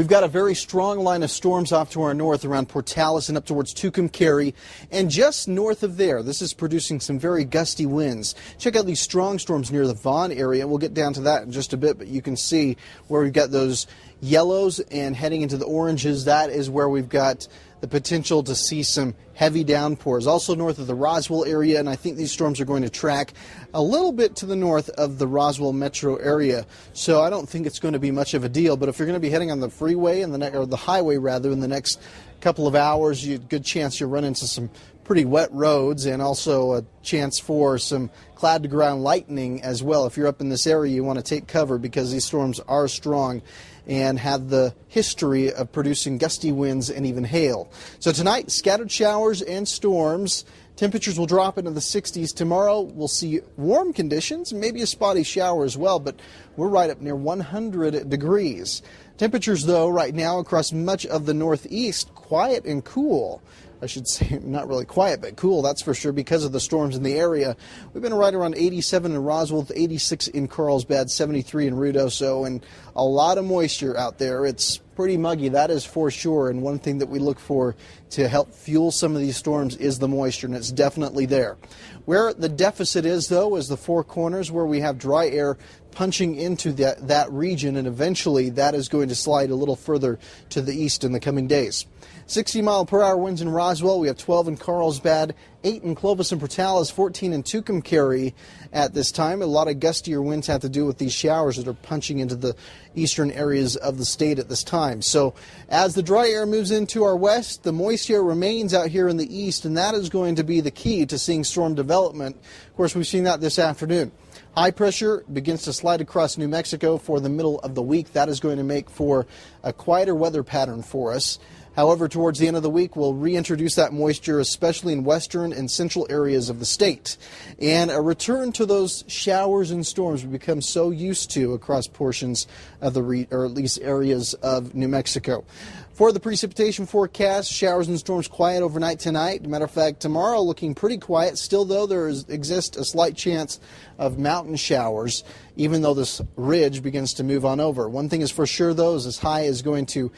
We've got a very strong line of storms off to our north around Portales and up towards Tucumcari. And just north of there, this is producing some very gusty winds. Check out these strong storms near the Vaughan area. We'll get down to that in just a bit, but you can see where we've got those yellows and heading into the oranges. That is where we've got the potential to see some heavy downpours. Also north of the Roswell area, and I think these storms are going to track a little bit to the north of the Roswell metro area. So I don't think it's going to be much of a deal, but if you're going to be heading on the freeway, or the highway rather, in the next couple of hours, good chance you'll run into some pretty wet roads, and also a chance for some cloud-to-ground lightning as well. If you're up in this area, you want to take cover because these storms are strong and have the history of producing gusty winds and even hail. So tonight, scattered showers and storms. Temperatures will drop into the 60s. Tomorrow, we'll see warm conditions, maybe a spotty shower as well, but we're right up near 100 degrees. Temperatures, though, right now across much of the northeast, quiet and cool. I should say not really quiet, but cool, that's for sure, because of the storms in the area. We've been right around 87 in Roswell, 86 in Carlsbad, 73 in Ruidoso, and a lot of moisture out there. It's pretty muggy, that is for sure, and one thing that we look for to help fuel some of these storms is the moisture, and it's definitely there. Where the deficit is, though, is the Four Corners, where we have dry air punching into that region, and eventually that is going to slide a little further to the east in the coming days. 60-mile-per-hour winds in Roswell. We have 12 in Carlsbad, 8 in Clovis and Portales, 14 in Tucumcari at this time. A lot of gustier winds have to do with these showers that are punching into the eastern areas of the state at this time. So as the dry air moves into our west, the moist air remains out here in the east, and that is going to be the key to seeing storm development. Of course, we've seen that this afternoon. High pressure begins to slide across New Mexico for the middle of the week. That is going to make for a quieter weather pattern for us. However, towards the end of the week, we'll reintroduce that moisture, especially in western and central areas of the state. And a return to those showers and storms we become so used to across portions of or at least areas of New Mexico. For the precipitation forecast, showers and storms quiet overnight tonight. Matter of fact, tomorrow looking pretty quiet. Still, though, there exists a slight chance of mountain showers, even though this ridge begins to move on over. One thing is for sure, though, is this high is going to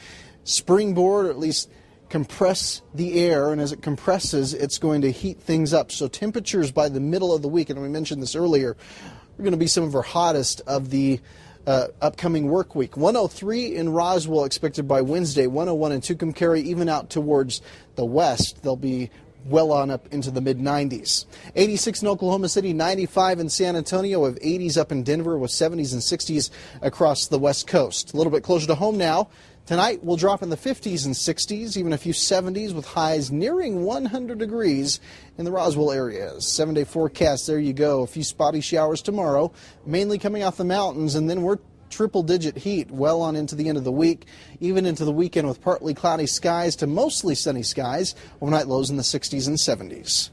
springboard, or at least compress the air, and as it compresses, it's going to heat things up. So temperatures by the middle of the week, and we mentioned this earlier, are going to be some of our hottest of the upcoming work week. 103 in Roswell expected by Wednesday, 101 in Tucumcari, even out towards the west. They'll be well on up into the mid-90s. 86 in Oklahoma City, 95 in San Antonio, with 80s up in Denver, with 70s and 60s across the west coast. A little bit closer to home now. Tonight, we'll drop in the 50s and 60s, even a few 70s, with highs nearing 100 degrees in the Roswell area. 7-day forecast, there you go. A few spotty showers tomorrow, mainly coming off the mountains, and then we're triple-digit heat well on into the end of the week, even into the weekend with partly cloudy skies to mostly sunny skies, overnight lows in the 60s and 70s.